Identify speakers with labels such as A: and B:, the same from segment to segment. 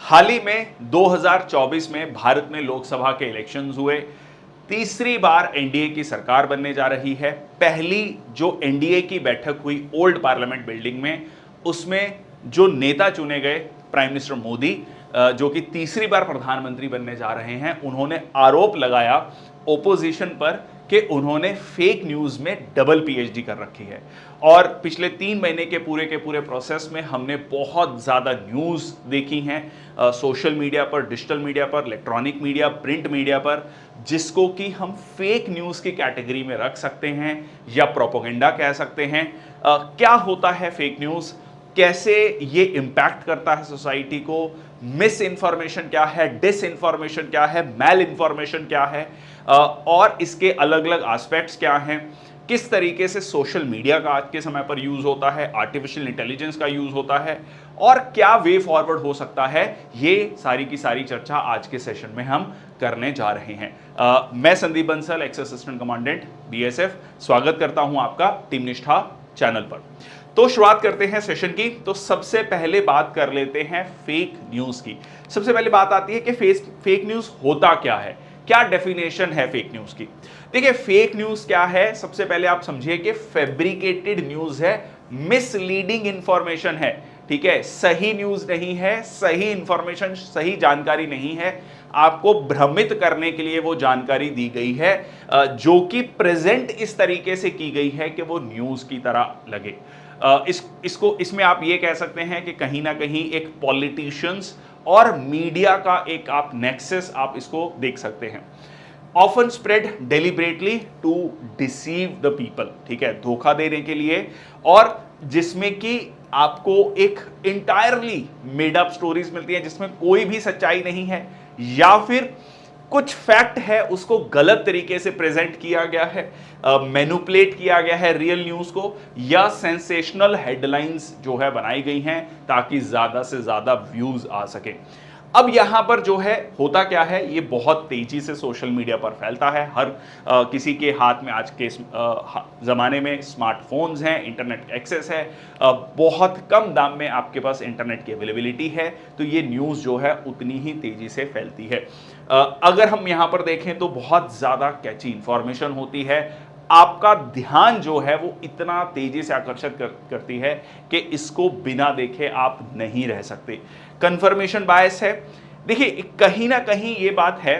A: हाल ही में 2024 में भारत में लोकसभा के इलेक्शंस हुए। तीसरी बार एनडीए की सरकार बनने जा रही है। पहली जो एनडीए की बैठक हुई ओल्ड पार्लियामेंट बिल्डिंग में, उसमें जो नेता चुने गए प्राइम मिनिस्टर मोदी, जो कि तीसरी बार प्रधानमंत्री बनने जा रहे हैं, उन्होंने आरोप लगाया ओपोजिशन पर कि उन्होंने फेक न्यूज में डबल पीएचडी कर रखी है। और पिछले 3 महीने के पूरे प्रोसेस में हमने बहुत ज्यादा न्यूज देखी हैं, सोशल मीडिया पर, डिजिटल मीडिया पर, इलेक्ट्रॉनिक मीडिया, प्रिंट मीडिया पर, जिसको कि हम फेक न्यूज की कैटेगरी में रख सकते हैं या प्रोपोगेंडा कह सकते हैं। क्या होता है फेक न्यूज, कैसे ये इंपैक्ट करता है सोसाइटी को, मिस इंफॉर्मेशन क्या है, डिस इंफॉर्मेशन क्या है, मैल इंफॉर्मेशन क्या है, और इसके अलग अलग एस्पेक्ट्स क्या हैं, किस तरीके से सोशल मीडिया का आज के समय पर यूज होता है, आर्टिफिशियल इंटेलिजेंस का यूज होता है, और क्या वे फॉरवर्ड हो सकता है। ये सारी की सारी चर्चा आज के सेशन में हम करने जा रहे हैं। मैं Sandeep Bansal, x assistant commandant BSF, स्वागत करता हूं आपका टीम निष्ठा चैनल पर। तो शुरुआत करते हैं सेशन की। तो सबसे पहले बात कर लेते हैं फेक न्यूज की। सबसे पहले बात आती है कि फेक न्यूज होता क्या है, क्या डेफिनेशन है फेक न्यूज की। देखिए, फेक न्यूज क्या है, सबसे पहले आप समझिए कि फैब्रिकेटेड न्यूज है, मिसलीडिंग इंफॉर्मेशन है। ठीक है, सही न्यूज नहीं है, सही इंफॉर्मेशन, सही जानकारी नहीं है, आपको भ्रमित करने के लिए वो जानकारी दी गई है, जो कि प्रेजेंट इस तरीके से की गई है कि वो न्यूज की तरह लगे। इसमें आप ये कह सकते हैं कि कहीं ना कहीं एक पॉलिटिशियंस और मीडिया का एक आप नेक्सस आप इसको देख सकते हैं। Often spread deliberately to deceive the people, ठीक है, धोखा देने के लिए, और जिसमें कि आपको एक इंटायरली मेड अप स्टोरीज मिलती हैं जिसमें कोई भी सच्चाई नहीं है, या फिर कुछ फैक्ट है उसको गलत तरीके से प्रेजेंट किया गया है, मैनिपुलेट किया गया है रियल न्यूज को, या सेंसेशनल हेडलाइंस जो है बनाई गई हैं ताकि ज्यादा से ज्यादा व्यूज आ सके। अब यहां पर जो है होता क्या है, ये बहुत तेजी से सोशल मीडिया पर फैलता है। हर किसी के हाथ में आज के ज़माने में स्मार्टफोन्स हैं, इंटरनेट एक्सेस है, बहुत कम दाम में आपके पास इंटरनेट की अवेलेबिलिटी है, तो ये न्यूज़ जो है उतनी ही तेज़ी से फैलती है। अगर हम यहाँ पर देखें तो बहुत ज़्यादा कैची इंफॉर्मेशन होती है, आपका ध्यान जो है वो इतना तेजी से आकर्षित करती है कि इसको बिना देखे आप नहीं रह सकते। कंफर्मेशन बायस है। देखिए, कहीं ना कहीं ये बात है,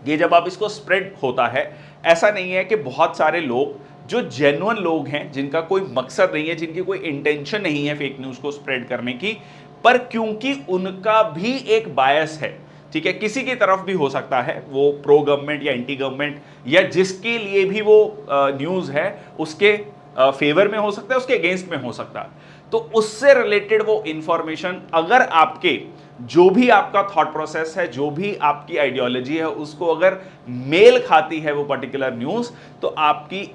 A: ये जब आप इसको स्प्रेड होता है, ऐसा नहीं है कि बहुत सारे लोग जो जेन्युइन लोग हैं, जिनका कोई मकसद नहीं है, जिनकी कोई इंटेंशन नहीं है फेक न्यूज को स्प्रेड करने की, पर क्योंकि उनका भी एक बायस है, ठीक है, किसी की तरफ भी हो सकता है, वो प्रो गवर्नमेंट या एंटी गवर्नमेंट, या जिसके लिए भी वो न्यूज है उसके फेवर में हो सकता है, उसके अगेंस्ट में हो सकता है, तो उससे रिलेटेड वो इंफॉर्मेशन अगर आपके जो भी आपका थॉट प्रोसेस है, जो भी आपकी आइडियोलॉजी है, उसको अगर मेल खाती है वो पर्टिकुलर न्यूज, तो आपकी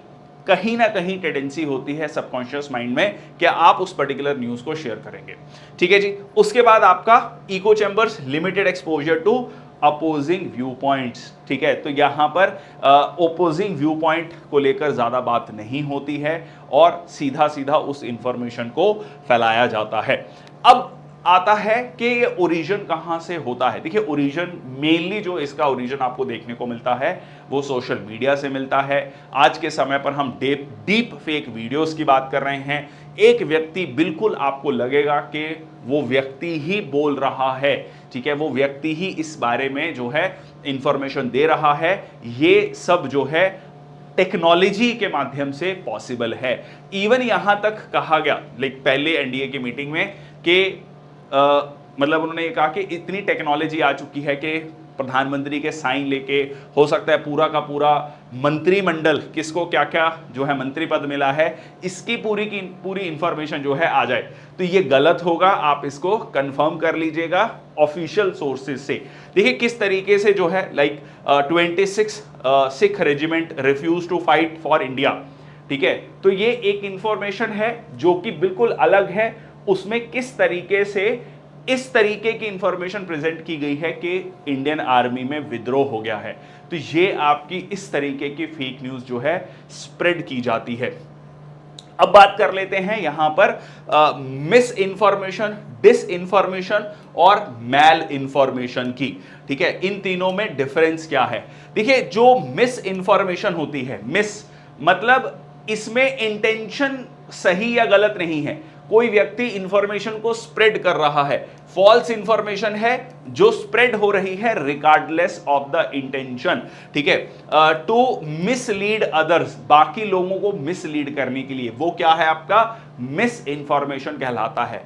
A: कहीं ना कहीं टेंडेंसी होती है सबकॉन्शियस माइंड में कि आप उस पर्टिकुलर न्यूज को शेयर करेंगे। ठीक है जी। उसके बाद आपका echo chambers, limited exposure to opposing view points, ठीक है, तो यहां पर ओपोजिंग व्यू पॉइंट को लेकर ज्यादा बात नहीं होती है और सीधा सीधा उस इंफॉर्मेशन को फैलाया जाता है। अब आता है कि ये ओरिजिन कहां से होता है। देखिए, ओरिजिन मेनली जो इसका ओरिजिन आपको देखने को मिलता है वो सोशल मीडिया से मिलता है। आज के समय पर हम डीप फेक वीडियोस की बात कर रहे हैं। एक व्यक्ति, बिल्कुल आपको लगेगा कि वो व्यक्ति ही बोल रहा है, ठीक है, वो व्यक्ति ही इस बारे में जो है इंफॉर्मेशन दे रहा है। ये सब जो है टेक्नोलॉजी के माध्यम से पॉसिबल है। इवन यहां तक कहा गया, लाइक पहले एनडीए की मीटिंग में, कि मतलब उन्होंने ये कहा कि इतनी टेक्नोलॉजी आ चुकी है कि प्रधानमंत्री के साइन लेके हो सकता है पूरा का पूरा मंत्रिमंडल, किसको क्या क्या जो है मंत्री पद मिला है, इसकी पूरी की पूरी इंफॉर्मेशन जो है आ जाए। तो ये गलत होगा, आप इसको कंफर्म कर लीजिएगा ऑफिशियल सोर्सेज से। देखिए किस तरीके से जो है, like 26 Sikh regiment refuse to fight for India, ठीक है, तो ये एक इंफॉर्मेशन है जो कि बिल्कुल अलग है। उसमें किस तरीके से इस तरीके की इंफॉर्मेशन प्रेजेंट की गई है कि इंडियन आर्मी में विद्रोह हो गया है, तो ये आपकी इस तरीके की फेक न्यूज जो है स्प्रेड की जाती है। अब बात कर लेते हैं यहां पर मिस इंफॉर्मेशन, डिस इंफॉर्मेशन और मैल इंफॉर्मेशन की। ठीक है, इन तीनों में डिफरेंस क्या है? देखिए, जो मिस इंफॉर्मेशन होती है, मिस मतलब इसमें इंटेंशन सही या गलत नहीं है, कोई व्यक्ति इंफॉर्मेशन को स्प्रेड कर रहा है। फॉल्स इंफॉर्मेशन है जो स्प्रेड हो रही है रिगार्डलेस ऑफ द इंटेंशन। ठीक है, टू मिसलीड अदर्स, बाकी लोगों को मिसलीड करने के लिए, वो क्या है आपका मिस इंफॉर्मेशन कहलाता है।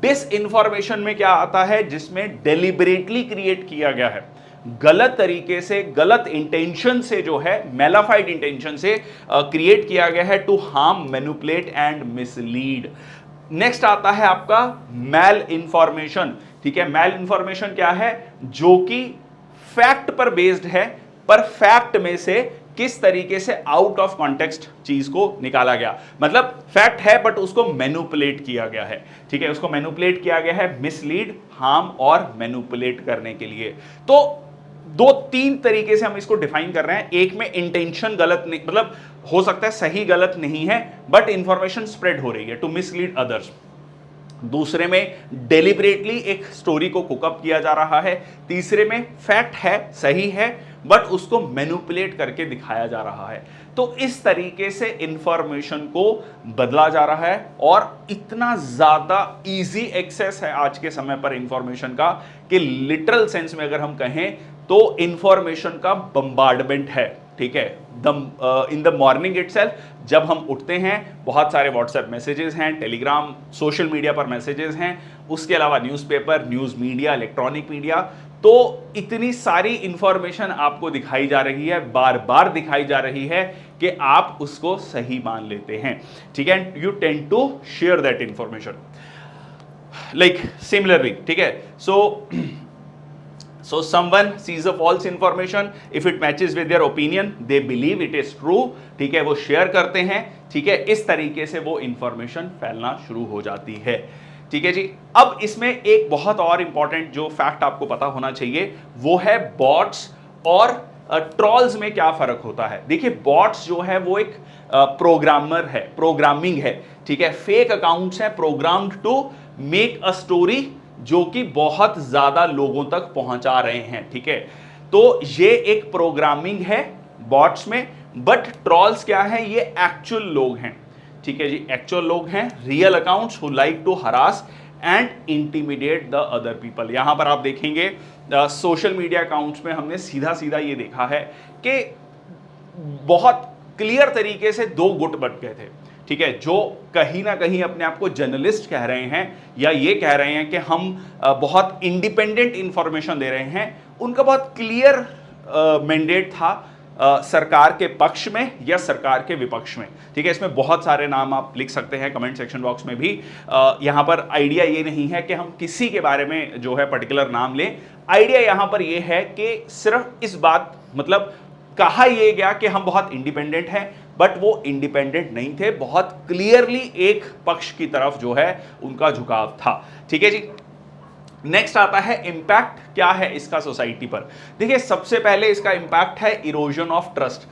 A: डिस इंफॉर्मेशन में क्या आता है? जिसमें डेलिबरेटली क्रिएट किया गया है, गलत तरीके से, गलत इंटेंशन से, जो है मेलाफाइड इंटेंशन से क्रिएट किया गया है, to harm, manipulate and mislead. Next आता है आपका मैल इंफॉर्मेशन। ठीक है, मैल इंफॉर्मेशन क्या है? जो कि फैक्ट पर बेस्ड है, पर फैक्ट में से किस तरीके से आउट ऑफ कॉन्टेक्स्ट चीज को निकाला गया, मतलब फैक्ट है बट उसको मैनिपुलेट किया गया है। ठीक है, उसको मैनिपुलेट किया गया है मिसलीड, हार्म और मैनिपुलेट करने के लिए। तो दो तीन तरीके से हम इसको डिफाइन कर रहे हैं। एक में इंटेंशन गलत नहीं, मतलब हो सकता है सही गलत नहीं है, बट इंफॉर्मेशन स्प्रेड हो रही है टू मिसलीड अदर्स। दूसरे में डेलिबरेटली एक स्टोरी को कुकअप किया जा रहा है। तीसरे में फैक्ट है, सही है, बट उसको मैनिपुलेट करके दिखाया जा रहा है। तो इस तरीके से इंफॉर्मेशन को बदला जा रहा है, और इतना ज्यादा इजी एक्सेस है आज के समय पर इंफॉर्मेशन का कि लिटरल सेंस में अगर हम कहें तो इंफॉर्मेशन का बम्बार्डमेंट है। ठीक है, इन द मॉर्निंग इटसेल्फ, जब हम उठते हैं, बहुत सारे व्हाट्सएप मैसेजेस हैं, टेलीग्राम, सोशल मीडिया पर मैसेजेस हैं, उसके अलावा newspaper, news media, electronic media, तो इतनी सारी इंफॉर्मेशन आपको दिखाई जा रही है, बार बार दिखाई जा रही है कि आप उसको सही मान लेते हैं। ठीक है, you tend to share that information like similarly. ठीक है, So someone sees a false information, if it matches with their opinion, they believe it is true. ठीक है, वो शेयर करते हैं। ठीक है, इस तरीके से वो इंफॉर्मेशन फैलना शुरू हो जाती है। ठीक है जी, अब इसमें एक बहुत और इंपॉर्टेंट जो फैक्ट आपको पता होना चाहिए, वो है बॉट्स और ट्रॉल्स में क्या फर्क होता है। देखिए, बॉट्स जो है वो एक प्रोग्रामर है, प्रोग्रामिंग है। ठीक है, फेक अकाउंट्स हैं programmed to make a story जो कि बहुत ज्यादा लोगों तक पहुंचा रहे हैं। ठीक है, तो ये एक प्रोग्रामिंग है बॉट्स में, बट ट्रॉल्स क्या है? ये एक्चुअल लोग हैं। ठीक है जी, एक्चुअल लोग हैं, real accounts who like to harass and intimidate the other people. यहां पर आप देखेंगे सोशल मीडिया अकाउंट्स में हमने सीधा सीधा ये देखा है कि बहुत क्लियर तरीके से दो गुट बट गए थे। ठीक है, जो कहीं ना कहीं अपने आप को जर्नलिस्ट कह रहे हैं या ये कह रहे हैं कि हम बहुत इंडिपेंडेंट इंफॉर्मेशन दे रहे हैं, उनका बहुत क्लियर मैंडेट था सरकार के पक्ष में या सरकार के विपक्ष में। ठीक है, इसमें बहुत सारे नाम आप लिख सकते हैं कमेंट सेक्शन बॉक्स में भी। यहां पर आइडिया ये नहीं है कि हम किसी के बारे में जो है पर्टिकुलर नाम लें। आइडिया यहां पर ये है कि सिर्फ इस बात, मतलब कहा यह गया कि हम बहुत इंडिपेंडेंट हैं, बट वो इंडिपेंडेंट नहीं थे, बहुत क्लियरली एक पक्ष की तरफ जो है उनका झुकाव था। ठीक है जी, नेक्स्ट आता है इंपैक्ट क्या है इसका सोसाइटी पर। देखिए, सबसे पहले इसका इंपैक्ट है इरोजन ऑफ ट्रस्ट,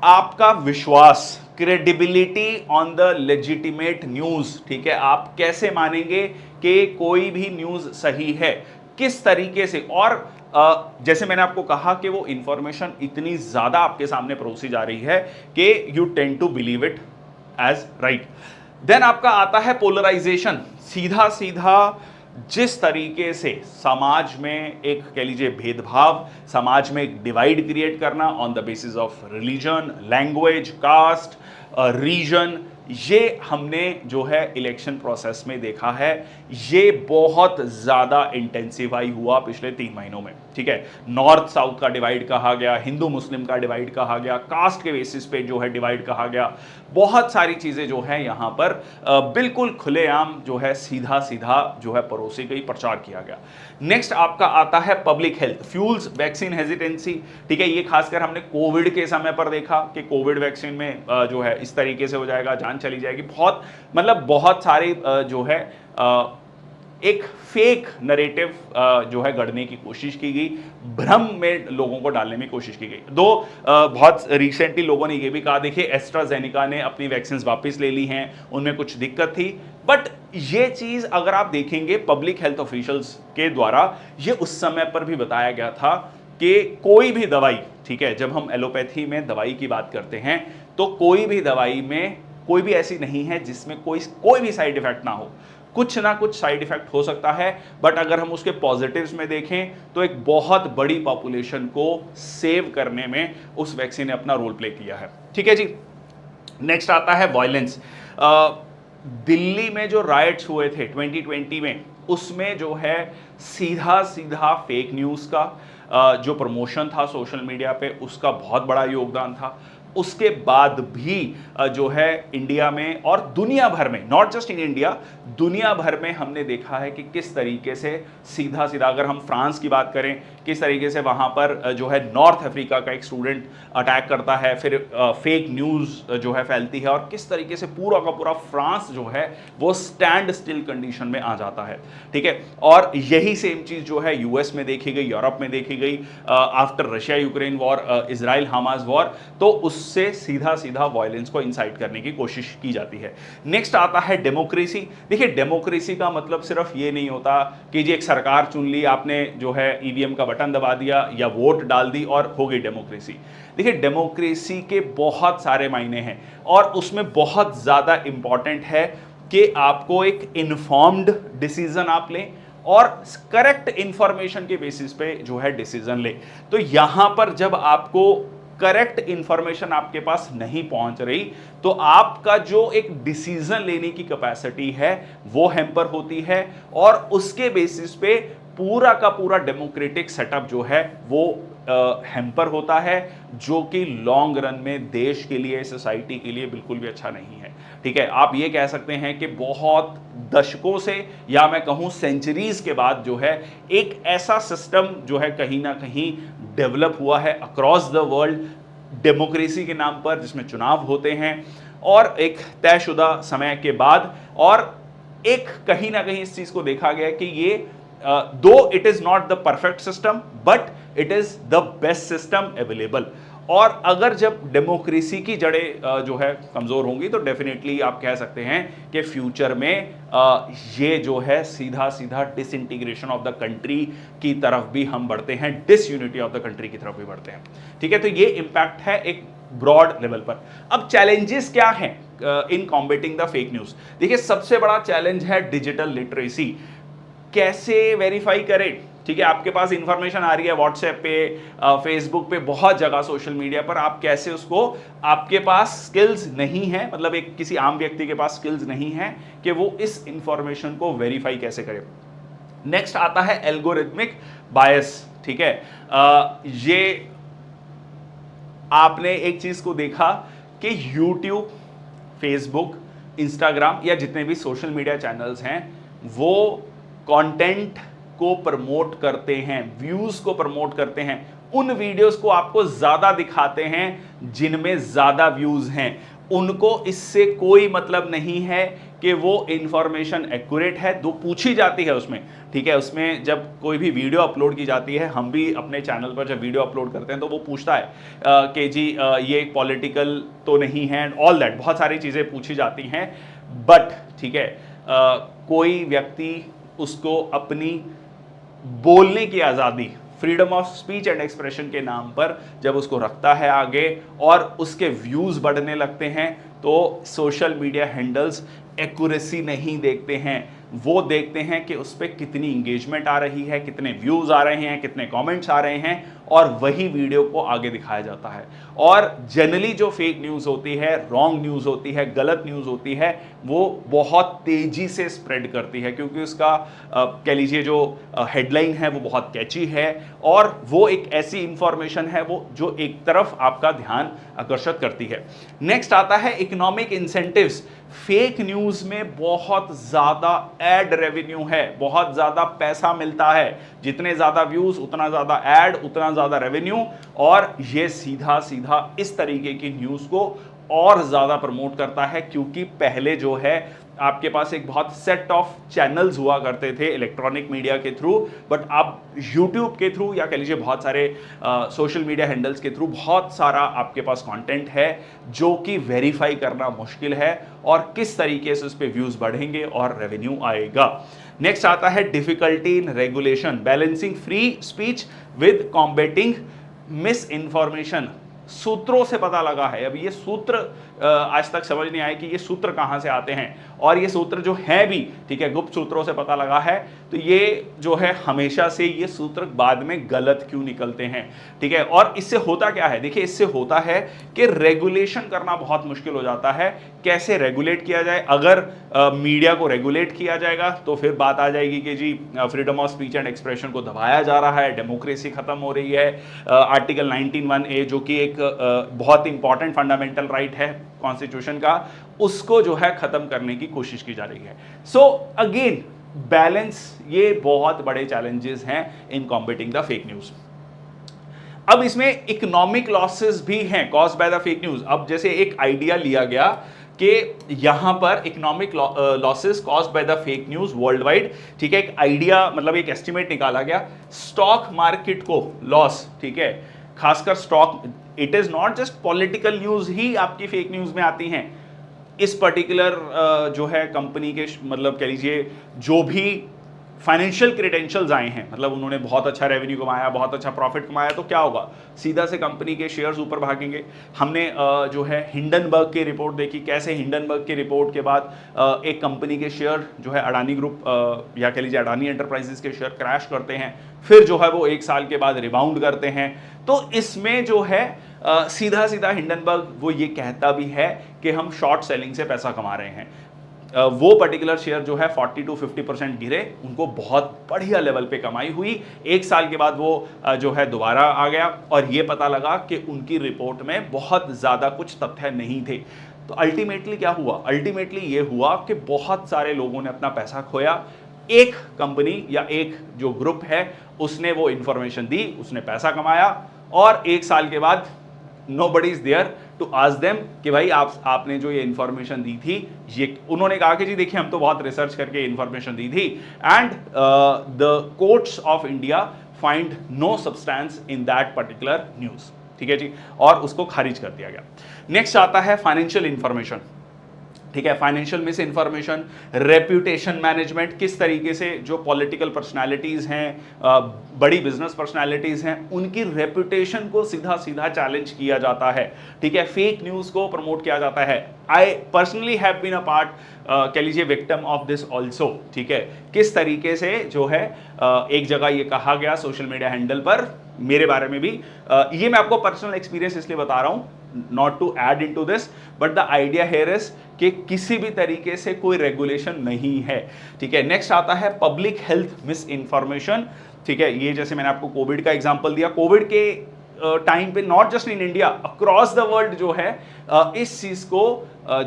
A: आपका विश्वास, credibility on the legitimate news. ठीक है, आप कैसे मानेंगे कि कोई भी न्यूज सही है, किस तरीके से, और जैसे मैंने आपको कहा कि वो इंफॉर्मेशन इतनी ज्यादा आपके सामने परोसी जा रही है कि you tend to believe it as right. Then आपका आता है पोलराइजेशन, सीधा सीधा जिस तरीके से समाज में एक कह लीजिए भेदभाव, समाज में एक डिवाइड क्रिएट करना on the basis of religion, language, caste, region, ये हमने जो है इलेक्शन प्रोसेस में देखा है। ये बहुत ज्यादा इंटेंसिफाई हुआ पिछले 3 महीनों में। ठीक है, नॉर्थ साउथ का डिवाइड कहा गया, हिंदू मुस्लिम का डिवाइड कहा गया, कास्ट के बेसिस पे जो है डिवाइड कहा गया, बहुत सारी चीजें जो है यहां पर बिल्कुल खुलेआम जो है सीधा सीधा जो है परोसी गई, प्रचार किया गया। नेक्स्ट आपका आता है public health, fuels vaccine hesitancy. ठीक है, ये खासकर हमने कोविड के समय पर देखा कि कोविड वैक्सीन में जो है इस तरीके से हो जाएगा, जान चली जाएगी, बहुत मतलब बहुत सारी जो है एक फेक नरेटिव जो है गढ़ने की कोशिश की गई, भ्रम में लोगों को डालने में कोशिश की गई। बहुत रिसेंटली लोगों ने ये भी कहा, देखिए एस्ट्राजेनेका ने अपनी वैक्सीन वापस ले ली हैं, उनमें कुछ दिक्कत थी, बट ये चीज अगर आप देखेंगे पब्लिक हेल्थ ऑफिशियल्स के द्वारा ये उस समय पर भी बताया गया था कि कोई भी दवाई, ठीक है, जब हम एलोपैथी में दवाई की बात करते हैं तो कोई भी दवाई में कोई भी ऐसी नहीं है जिसमें कोई भी साइड इफेक्ट ना हो, कुछ ना कुछ साइड इफेक्ट हो सकता है, बट अगर हम उसके पॉजिटिव्स में देखें तो एक बहुत बड़ी पॉपुलेशन को सेव करने में उस वैक्सीन ने अपना रोल प्ले किया है। ठीक है जी। नेक्स्ट आता है वायलेंस। दिल्ली में जो राइट्स हुए थे 2020 में, उसमें जो है सीधा सीधा फेक न्यूज़ का जो प्रमोशन था सोशल मीडिया पे, उसका बहुत बड़ा योगदान था। उसके बाद भी जो है इंडिया में और दुनिया भर में, नॉट जस्ट इन इंडिया, दुनिया भर में हमने देखा है कि किस तरीके से सीधा सीधा, अगर हम फ्रांस की बात करें, किस तरीके से वहाँ पर जो है नॉर्थ अफ्रीका का एक स्टूडेंट अटैक करता है, फिर फेक न्यूज़ जो है फैलती है, और किस तरीके से पूरा का पूरा फ्रांस जो है वो स्टैंड स्टिल कंडीशन में आ जाता है। ठीक है, और यही सेम चीज़ जो है यूएस में देखी गई, यूरोप में देखी गई after Russia Ukraine war, Israel Hamas war, तो उससे सीधा सीधा वायलेंस को इंसाइट करने की कोशिश की जाती है। नेक्स्ट आता है डेमोक्रेसी। देखिए डेमोक्रेसी का मतलब सिर्फ ये नहीं होता कि जी एक सरकार चुन ली, आपने जो है ईवीएम का बटन दबा दिया या वोट डाल दी और हो गई डेमोक्रेसी। देखिए डेमोक्रेसी के बहुत सारे मायने हैं और उसमें बहुत ज़्यादा इंपॉर्टेंट है कि आपको एक इन्फॉर्म्ड डिसीजन आप लें और करेक्ट इंफॉर्मेशन के बेसिस पे जो है डिसीजन ले। तो यहां पर जब आपको करेक्ट इंफॉर्मेशन आपके पास नहीं पहुंच रही तो आपका जो एक डिसीजन लेने की कैपेसिटी है वो हैम्पर होती है और उसके बेसिस पे पूरा का पूरा डेमोक्रेटिक सेटअप जो है वो हैम्पर होता है, जो कि लॉन्ग रन में देश के लिए, सोसाइटी के लिए बिल्कुल भी अच्छा नहीं है। ठीक है, आप ये कह सकते हैं कि बहुत दशकों से या मैं कहूं सेंचुरीज के बाद जो है एक ऐसा सिस्टम जो है कहीं ना कहीं डेवलप हुआ है अक्रॉस द वर्ल्ड डेमोक्रेसी के नाम पर, जिसमें चुनाव होते हैं और एक तयशुदा समय के बाद, और एक कहीं ना कहीं इस चीज को देखा गया कि ये दो it is not the perfect system but it is the best system available. और अगर जब डेमोक्रेसी की जड़ें जो है कमज़ोर होंगी तो डेफिनेटली आप कह सकते हैं कि फ्यूचर में ये जो है सीधा सीधा डिसइंटीग्रेशन ऑफ द कंट्री की तरफ भी हम बढ़ते हैं, डिसयूनिटी ऑफ द कंट्री की तरफ भी बढ़ते हैं। ठीक है, तो ये इम्पैक्ट है एक ब्रॉड लेवल पर। अब चैलेंजेस क्या हैं इन कॉम्बेटिंग द फेक न्यूज़? देखिए सबसे बड़ा चैलेंज है डिजिटल लिटरेसी। कैसे वेरीफाई करें? ठीक है, आपके पास इंफॉर्मेशन आ रही है व्हाट्सएप पे, फेसबुक पे, बहुत जगह सोशल मीडिया पर, आप कैसे उसको, आपके पास स्किल्स नहीं है, मतलब एक किसी आम व्यक्ति के पास स्किल्स नहीं है कि वो इस इंफॉर्मेशन को वेरीफाई कैसे करे। नेक्स्ट आता है एल्गोरिथमिक बायस। ठीक है, ये आपने एक चीज को देखा कि यूट्यूब, फेसबुक, इंस्टाग्राम या जितने भी सोशल मीडिया चैनल्स हैं वो कंटेंट को प्रमोट करते हैं, व्यूज को प्रमोट करते हैं, उन वीडियोस को आपको ज्यादा दिखाते हैं जिनमें ज्यादा व्यूज हैं। उनको इससे कोई मतलब नहीं है कि वो इंफॉर्मेशन एक्यूरेट है, दो पूछी जाती है उसमें। ठीक है, उसमें जब कोई भी वीडियो अपलोड की जाती है, हम भी अपने चैनल पर जब वीडियो अपलोड करते हैं तो वो पूछता है कि जी ये पॉलिटिकल तो नहीं है, ऑल दैट, बहुत सारी चीज़ें पूछी जाती हैं, बट ठीक है कोई व्यक्ति उसको अपनी बोलने की आज़ादी, freedom of speech and expression के नाम पर जब उसको रखता है आगे और उसके व्यूज़ बढ़ने लगते हैं तो सोशल मीडिया हैंडल्स एक्यूरेसी नहीं देखते हैं, वो देखते हैं कि उस पर कितनी इंगेजमेंट आ रही है, कितने व्यूज़ आ रहे हैं, कितने कमेंट्स आ रहे हैं, और वही वीडियो को आगे दिखाया जाता है। और जनरली जो फेक न्यूज़ होती है, रॉन्ग न्यूज़ होती है, गलत न्यूज़ होती है, वो बहुत तेज़ी से स्प्रेड करती है क्योंकि उसका कह लीजिए जो हेडलाइन है वो बहुत कैची है और वो एक ऐसी इंफॉर्मेशन है वो जो एक तरफ आपका ध्यान आकर्षित करती है। नेक्स्ट आता है इकोनॉमिक इंसेंटिव्स। फेक न्यूज़ में बहुत ज़्यादा एड रेवेन्यू है, बहुत ज़्यादा पैसा मिलता है, जितने ज़्यादा व्यूज़ उतना ज़्यादा एड, उतना ज़्यादा रेवेन्यू, और ये सीधा सीधा इस तरीके की न्यूज़ को और ज़्यादा प्रमोट करता है क्योंकि पहले जो है आपके पास एक बहुत सेट ऑफ चैनल्स हुआ करते थे इलेक्ट्रॉनिक मीडिया के थ्रू, बट अब यूट्यूब के थ्रू या कह लीजिए बहुत सारे सोशल मीडिया हैंडल्स के थ्रू बहुत सारा आपके पास कंटेंट है जो कि वेरीफाई करना मुश्किल है, और किस तरीके से उस पर व्यूज बढ़ेंगे और रेवेन्यू आएगा। नेक्स्ट आता है difficulty in regulation, balancing free speech with combating miss information. सूत्रों से पता लगा है, अब ये सूत्र आज तक समझ नहीं आए कि ये सूत्र कहां से आते हैं, और ये सूत्र जो है भी, ठीक है, गुप्त सूत्रों से पता लगा है, तो ये जो है हमेशा से ये सूत्र बाद में गलत क्यों निकलते हैं, ठीक है। और इससे होता क्या है, देखिए इससे होता है कि रेगुलेशन करना बहुत मुश्किल हो जाता है। कैसे रेगुलेट किया जाए, अगर मीडिया को रेगुलेट किया जाएगा तो फिर बात आ जाएगी कि जी freedom of speech and expression को दबाया जा रहा है, डेमोक्रेसी खत्म हो रही है, आर्टिकल 19(1)(a) जो कि एक बहुत इंपॉर्टेंट फंडामेंटल राइट है कॉन्स्टिट्यूशन का, उसको जो है खत्म करने की कोशिश की जा रही है। सो अगेन बैलेंस, ये बहुत बड़े चैलेंजेस हैं इन कॉम्बेटिंग द फेक न्यूज। अब इसमें इकोनॉमिक लॉसेस भी हैं caused by the fake news. अब जैसे एक आइडिया लिया गया कि यहां पर economic losses caused by the fake news world wide, ठीक है, एक आइडिया मतलब एक एस्टिमेट निकाला गया, स्टॉक मार्केट को लॉस, ठीक है, खासकर stock, it is not just political news ही आपकी फेक न्यूज में आती हैं, इस पर्टिकुलर जो है कंपनी के मतलब कह लीजिए जो भी फाइनेंशियल क्रेडेंशियल्स आए हैं, मतलब उन्होंने बहुत अच्छा रेवेन्यू कमाया, बहुत अच्छा प्रॉफिट कमाया, तो क्या होगा, सीधा से कंपनी के शेयर्स ऊपर भागेंगे। हमने जो है हिंडनबर्ग की रिपोर्ट देखी, कैसे हिंडनबर्ग की रिपोर्ट के बाद एक कंपनी के शेयर जो है अडानी ग्रुप या कह लीजिए अडानी एंटरप्राइजेस के शेयर क्रैश करते हैं, फिर जो है वो एक साल के बाद रिबाउंड करते हैं। तो इसमें जो है सीधा सीधा हिंडनबर्ग वो ये कहता भी है कि हम शॉर्ट सेलिंग से पैसा कमा रहे हैं। वो पर्टिकुलर शेयर जो है 40 to 50% गिरे, उनको बहुत बढ़िया लेवल पे कमाई हुई, एक साल के बाद वो जो है दोबारा आ गया, और ये पता लगा कि उनकी रिपोर्ट में बहुत ज़्यादा कुछ तथ्य नहीं थे। तो अल्टीमेटली क्या हुआ, अल्टीमेटली ये हुआ कि बहुत सारे लोगों ने अपना पैसा खोया। एक कंपनी या एक जो ग्रुप है उसने वो इंफॉर्मेशन दी, उसने पैसा कमाया, और एक साल के बाद nobody is there to ask them कि भाई आपने जो ये इंफॉर्मेशन दी थी, ये उन्होंने कहा कि जी देखिए हम तो बहुत रिसर्च करके इंफॉर्मेशन दी थी, and the courts of India find no substance in that particular news, ठीक है जी, और उसको खारिज कर दिया गया। नेक्स्ट आता है फाइनेंशियल इंफॉर्मेशन, ठीक है, financial miss information, reputation management, किस तरीके से जो पॉलिटिकल पर्सनालिटीज हैं, बड़ी बिजनेस पर्सनालिटीज हैं, उनकी रेप्यूटेशन को सीधा सीधा चैलेंज किया जाता है, ठीक है, फेक न्यूज को प्रमोट किया जाता है। I personally have been a part, कह लीजिए विक्टिम ऑफ दिस ऑल्सो, ठीक है, किस तरीके से जो है एक जगह ये कहा गया सोशल मीडिया हैंडल पर मेरे बारे में भी, ये मैं आपको पर्सनल एक्सपीरियंस इसलिए बता रहा हूं, not to add into this, but the idea here is कि किसी भी तरीके से कोई रेगुलेशन नहीं है, ठीक है। नेक्स्ट आता है पब्लिक हेल्थ मिस इन्फॉर्मेशन, ठीक है, ये जैसे मैंने आपको कोविड का एग्जांपल दिया, कोविड के टाइम पे not just in India, across the world जो है इस चीज को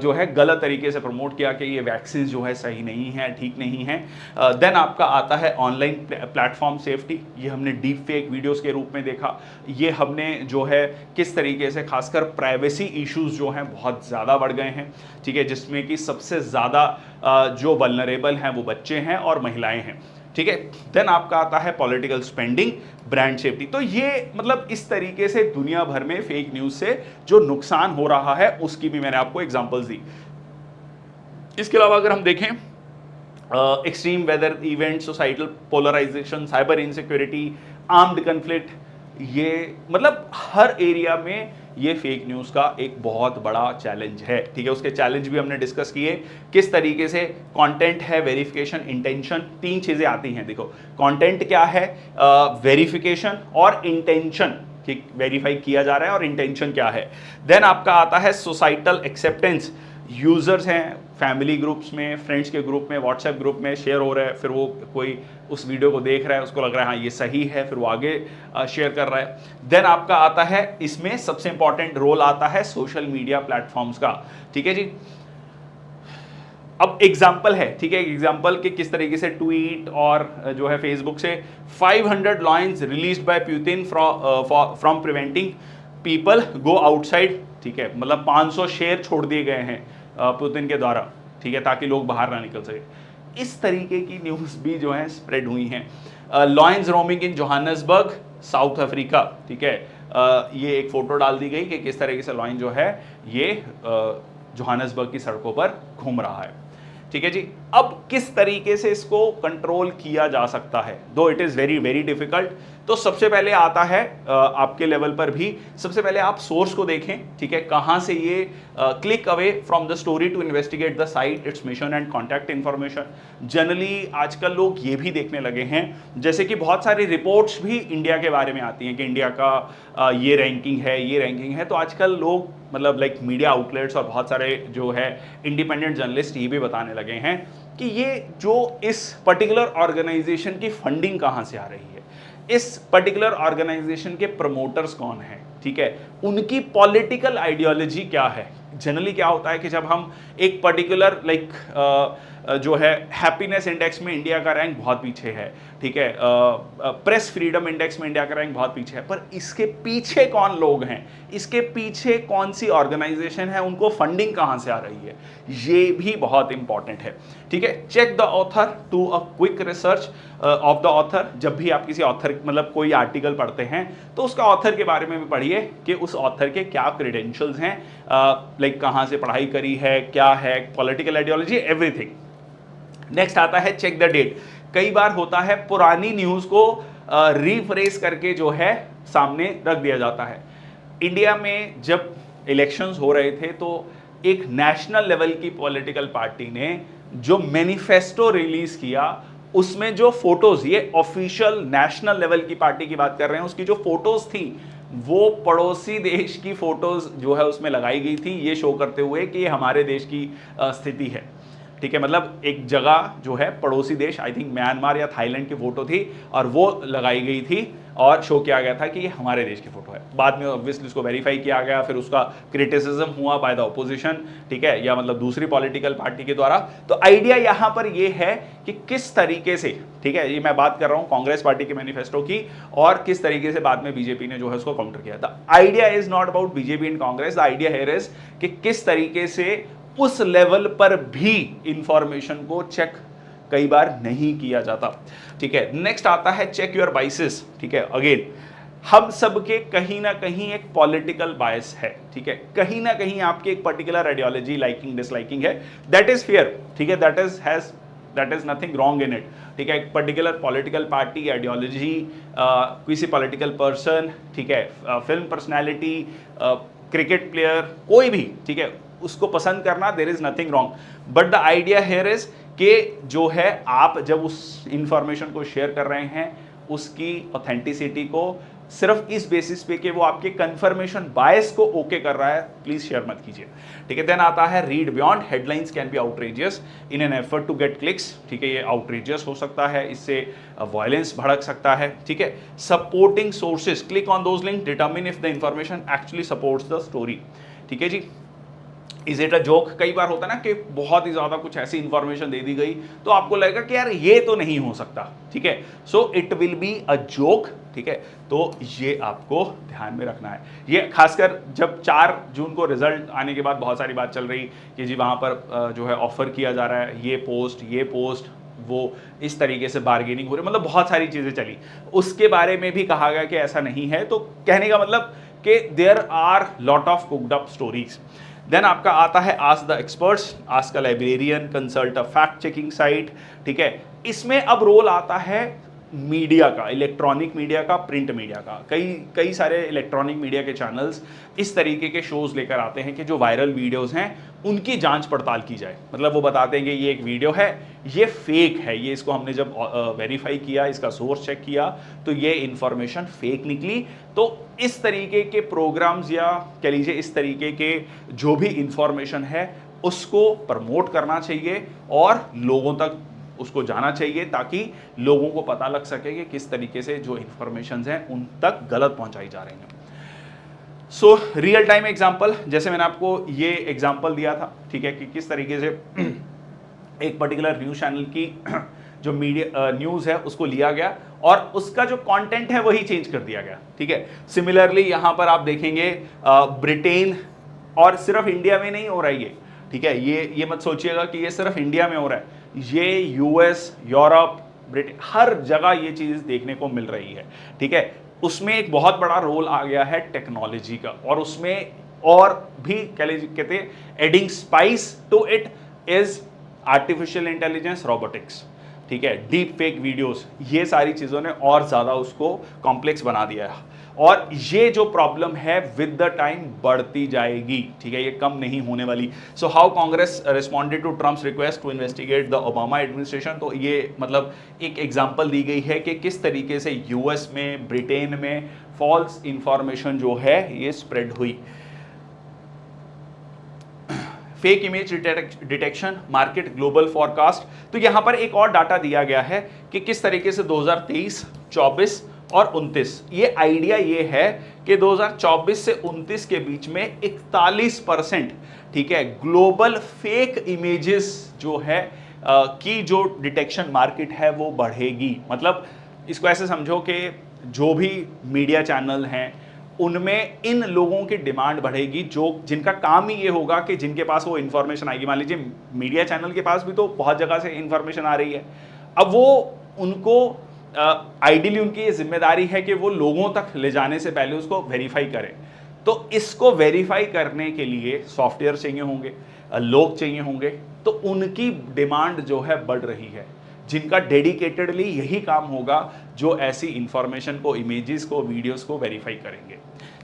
A: जो है गलत तरीके से प्रमोट किया कि ये वैक्सीन जो है सही नहीं है, ठीक नहीं है। देन आपका आता है ऑनलाइन प्लेटफॉर्म सेफ्टी, ये हमने डीप फेक वीडियोस के रूप में देखा, ये हमने जो है किस तरीके से खासकर प्राइवेसी इश्यूज जो हैं बहुत ज़्यादा बढ़ गए हैं, ठीक है, जिसमें कि सबसे ज़्यादा जो वल्नरेबल हैं वो बच्चे हैं और महिलाएं हैं, ठीक है। देन आपका आता है पॉलिटिकल स्पेंडिंग, ब्रांड सेफ्टी। तो ये मतलब इस तरीके से दुनिया भर में फेक न्यूज से जो नुकसान हो रहा है उसकी भी मैंने आपको एग्जांपल्स दी। इसके अलावा अगर हम देखें extreme weather event, societal polarisation, cyber insecurity, armed conflict, ये मतलब हर एरिया में ये फेक न्यूज का एक बहुत बड़ा चैलेंज है, ठीक है। उसके चैलेंज भी हमने डिस्कस किए, किस तरीके से कंटेंट है, वेरिफिकेशन, इंटेंशन, तीन चीजें आती हैं। देखो कंटेंट क्या है, वेरिफिकेशन और इंटेंशन, ठीक, वेरीफाई किया जा रहा है, और इंटेंशन क्या है। देन आपका आता है सोसाइटल एक्सेप्टेंस, यूजर्स हैं फैमिली ग्रुप्स में, फ्रेंड्स के ग्रुप में, व्हाट्सएप ग्रुप में शेयर हो रहा है, फिर वो कोई उस वीडियो को देख रहा है, उसको लग रहा है हाँ ये सही है, फिर वो आगे शेयर कर रहा है। देन आपका आता है, इसमें सबसे इंपॉर्टेंट रोल आता है सोशल मीडिया प्लेटफॉर्म्स का, ठीक है जी। अब एग्जाम्पल है, ठीक है, एग्जाम्पल कि किस तरीके से ट्वीट और जो है फेसबुक से 500 lines released by Putin from preventing people go outside, ठीक है, मतलब 500 शेयर छोड़ दिए गए हैं पुतिन के द्वारा, ठीक है, ताकि लोग बाहर ना निकल सके। इस तरीके की न्यूज़ भी जो है स्प्रेड हुई हैं। लॉयंस रोमिंग इन जोहान्सबर्ग, साउथ अफ्रीका, ठीक है, ये एक फोटो डाल दी गई कि किस तरीके से लॉयन जो है ये जोहान्सबर्ग की सड़कों पर घूम रहा है, ठीक है जी। अब किस तरीके से इसको कंट्रोल किया जा सकता है, दो it is very very difficult. तो सबसे पहले आता है आपके लेवल पर भी, सबसे पहले आप सोर्स को देखें, ठीक है, कहां से ये click away from the story to investigate the site, its mission and contact information. Generally आजकल लोग ये भी देखने लगे हैं, जैसे कि बहुत सारी रिपोर्ट्स भी इंडिया के बारे में आती हैं कि इंडिया का ये रैंकिंग है, ये रैंकिंग है। तो आजकल लोग मतलब लाइक मीडिया आउटलेट्स और बहुत सारे जो है इंडिपेंडेंट जर्नलिस्ट ये भी बताने लगे हैं कि ये जो इस पर्टिकुलर ऑर्गेनाइजेशन की फंडिंग कहां से आ रही है, इस पर्टिकुलर ऑर्गेनाइजेशन के प्रमोटर्स कौन हैं, ठीक है, उनकी पॉलिटिकल आइडियोलॉजी क्या है। जनरली क्या होता है कि जब हम एक पर्टिकुलर लाइक जो है हैप्पीनेस इंडेक्स में इंडिया का रैंक बहुत पीछे है, ठीक है, प्रेस फ्रीडम इंडेक्स में इंडिया का रैंक बहुत पीछे है, पर इसके पीछे कौन लोग हैं, इसके पीछे कौन सी ऑर्गेनाइजेशन है, उनको फंडिंग कहां से आ रही है, ये भी बहुत इंपॉर्टेंट है, ठीक है। Check the author to a quick research of the author. जब भी आप किसी ऑथर मतलब कोई आर्टिकल पढ़ते हैं तो उसका ऑथर के बारे में भी पढ़िए कि उस ऑथर के क्या क्रेडेंशियल्स हैं, लाइक कहां से पढ़ाई करी है, क्या है पॉलिटिकल आइडियोलॉजी, एवरीथिंग। नेक्स्ट आता है चेक द डेट। कई बार होता है पुरानी न्यूज को रिफ्रेश करके जो है सामने रख दिया जाता है। इंडिया में जब इलेक्शंस हो रहे थे तो एक नेशनल लेवल की पॉलिटिकल पार्टी ने जो मैनिफेस्टो रिलीज किया, उसमें जो फोटोज, ये ऑफिशियल नेशनल लेवल की पार्टी की बात कर रहे हैं, उसकी जो फोटोज थी वो पड़ोसी देश की फोटोज जो है उसमें लगाई गई थी, ये शो करते हुए कि ये हमारे देश की स्थिति है, ठीक है। मतलब एक जगह जो है पड़ोसी देश, आई थिंक म्यांमार या थाईलैंड की फोटो थी और वो लगाई गई थी और शो किया गया था कि ये हमारे देश की फोटो है। बाद में ऑब्वियसली उसको वेरीफाई किया गया, फिर उसका क्रिटिसिज्म हुआ बाय द ऑपोजिशन, ठीक है, या मतलब दूसरी पॉलिटिकल पार्टी के द्वारा। तो आइडिया यहां पर ये है कि किस तरीके से, ठीक है, ये मैं बात कर रहा हूं कांग्रेस पार्टी के मैनिफेस्टो की, और किस तरीके से बाद में बीजेपी ने जो है उसको काउंटर किया था। Idea is not about BJP and Congress, the idea here is कि किस तरीके से उस लेवल पर भी इंफॉर्मेशन को चेक कई बार नहीं किया जाता, ठीक है। नेक्स्ट आता है चेक योर बाइसेस, ठीक है। अगेन हम सबके कहीं ना कहीं एक पॉलिटिकल बायस है, ठीक है, कहीं ना कहीं आपकी एक पर्टिकुलर आइडियोलॉजी, लाइकिंग डिसलाइकिंग है, दैट इज फेयर, ठीक है, that is nothing wrong in it, ठीक है। एक पर्टिकुलर पॉलिटिकल पार्टी, आइडियोलॉजी, किसी पॉलिटिकल पर्सन, ठीक है, फिल्म पर्सनैलिटी, क्रिकेट प्लेयर, कोई भी, ठीक है, उसको पसंद करना, there is nothing wrong. But the idea here is कि जो है आप जब उस इंफॉर्मेशन को शेयर कर रहे हैं उसकी ऑथेंटिसिटी को सिर्फ इस बेसिस पे कि वो आपके कंफर्मेशन बायस को ओके कर रहा है, प्लीज शेयर मत कीजिए, ठीक है। देन आता है read beyond. Headlines can be outrageous in an effort to get clicks, ठीक है, ये आउटरेजियस हो सकता है, इससे वायलेंस भड़क सकता है, ठीक है। Supporting sources, click on those link, determine if the information actually supports the story, ठीक है जी। Is it a joke? कई बार होता है ना कि बहुत ही ज्यादा कुछ ऐसी इंफॉर्मेशन दे दी गई तो आपको लगेगा कि यार ये तो नहीं हो सकता, ठीक है, so it will be a joke, ठीक है। तो ये आपको ध्यान में रखना है। ये खासकर जब 4 जून को रिजल्ट आने के बाद बहुत सारी बात चल रही कि जी वहां पर जो है ऑफर किया जा रहा है, ये पोस्ट वो इस तरीके से बार्गेनिंग हो रही, मतलब बहुत सारी चीजें चली, उसके बारे में भी कहा गया कि ऐसा नहीं है। तो कहने का मतलब कि there are lot of cooked up stories. Then आपका आता है ask the experts, ask a librarian, consult a fact checking site, ठीक है। इसमें अब रोल आता है मीडिया का, इलेक्ट्रॉनिक मीडिया का, प्रिंट मीडिया का। कई सारे इलेक्ट्रॉनिक मीडिया के चैनल्स इस तरीके के शोज लेकर आते हैं कि जो वायरल वीडियोस हैं उनकी जांच पड़ताल की जाए। मतलब वो बताते हैं कि ये एक वीडियो है, ये फेक है, ये इसको हमने जब वेरीफाई किया, इसका सोर्स चेक किया तो ये इंफॉर्मेशन फेक निकली। तो इस तरीके के प्रोग्राम्स या कह लीजिए इस तरीके के जो भी इंफॉर्मेशन है उसको प्रमोट करना चाहिए और लोगों तक उसको जाना चाहिए ताकि लोगों को पता लग सके कि किस तरीके से जो इंफॉर्मेशन हैं उन तक गलत पहुंचाई जा रही हैं। सो रियल टाइम एग्जांपल, जैसे मैंने आपको ये एग्जांपल दिया था, ठीक है, कि किस तरीके से एक पर्टिकुलर न्यूज चैनल की जो मीडिया न्यूज है उसको लिया गया और उसका जो कंटेंट है वही चेंज कर दिया गया, ठीक है। सिमिलरली यहां पर आप देखेंगे ब्रिटेन, और सिर्फ इंडिया में नहीं हो रहा है ये, ठीक है, ये मत सोचिएगा कि ये सिर्फ इंडिया में हो रहा है, ये यूएस, यूरोप, ब्रिटेन, हर जगह ये चीज देखने को मिल रही है। ठीक है, उसमें एक बहुत बड़ा रोल आ गया है टेक्नोलॉजी का, और उसमें और भी कहते हैं adding spice to it is artificial intelligence, robotics, ठीक है, डीप फेक वीडियोस, ये सारी चीजों ने और ज्यादा उसको कॉम्प्लेक्स बना दिया है, और ये जो प्रॉब्लम है विद द टाइम बढ़ती जाएगी। ठीक है, ये कम नहीं होने वाली। So how Congress responded to Trump's request to investigate the Obama administration, तो ये मतलब एक एग्जांपल दी गई है कि किस तरीके से यूएस में, ब्रिटेन में फॉल्स इंफॉर्मेशन जो है ये स्प्रेड हुई। Fake image detection, market global forecast, तो यहां पर एक और डाटा दिया गया है कि किस तरीके से 2023, 24 और 29, ये आइडिया ये है कि 2024 से 29 के बीच में 41%, ठीक है, ग्लोबल फेक इमेजेस जो है की जो डिटेक्शन मार्केट है वो बढ़ेगी। मतलब इसको ऐसे समझो कि जो भी मीडिया चैनल हैं उनमें इन लोगों की डिमांड बढ़ेगी, जो जिनका काम ही ये होगा कि जिनके पास वो इन्फॉर्मेशन आएगी। मान लीजिए मीडिया चैनल के पास भी तो बहुत जगह से इन्फॉर्मेशन आ रही है, अब वो उनको आइडियली उनकी ये जिम्मेदारी है कि वो लोगों तक ले जाने से पहले उसको वेरीफाई करें। तो इसको वेरीफाई करने के लिए सॉफ्टवेयर चाहिए होंगे, लोग चाहिए होंगे, तो उनकी डिमांड जो है बढ़ रही है, जिनका डेडिकेटेडली यही काम होगा, जो ऐसी इंफॉर्मेशन को, इमेजेस को, वीडियोस को वेरीफाई करेंगे।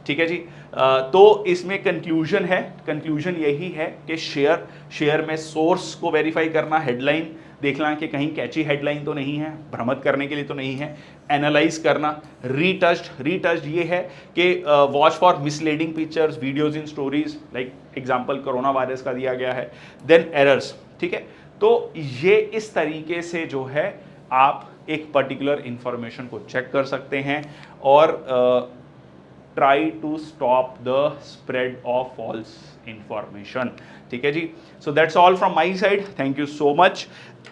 A: ठीक है जी, तो इसमें कंक्लूजन है, कंक्लूजन यही है कि शेयर में सोर्स को वेरीफाई करना, हेडलाइन देखना कि कहीं कैची हेडलाइन तो नहीं है, भ्रमित करने के लिए तो नहीं है, एनालाइज करना, रीटच्ड ये है कि watch for misleading pictures, videos in stories, like example corona virus का दिया गया है, देन एरर्स। ठीक है, तो ये इस तरीके से जो है आप एक पर्टिकुलर इंफॉर्मेशन को चेक कर सकते हैं और try to stop the spread of false information. ठीक है जी, so that's all from my side, thank you so much.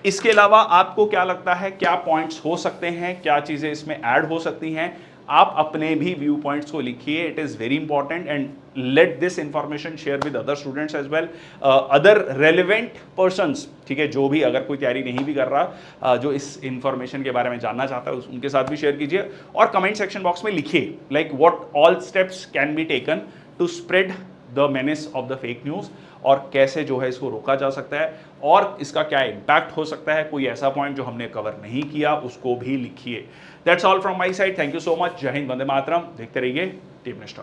A: इसके अलावा आपको क्या लगता है, क्या पॉइंट्स हो सकते हैं, क्या चीज़ें इसमें ऐड हो सकती हैं, आप अपने भी व्यू पॉइंट्स को लिखिए, it is very important, and let this information share with other students as well, other relevant persons. ठीक है, जो भी अगर कोई तैयारी नहीं भी कर रहा, जो इस इंफॉर्मेशन के बारे में जानना चाहता है, उनके साथ भी शेयर कीजिए, और कमेंट सेक्शन बॉक्स में लिखिए like what all steps can be taken to spread the menace of the fake news, और कैसे जो है इसको रोका जा सकता है, और इसका क्या इम्पैक्ट हो सकता है। कोई ऐसा पॉइंट जो हमने कवर नहीं किया उसको भी लिखिए। That's all from my side, thank you so much, जय हिंद, वंदे मातरम। देखते रहिए टीम निष्ठा।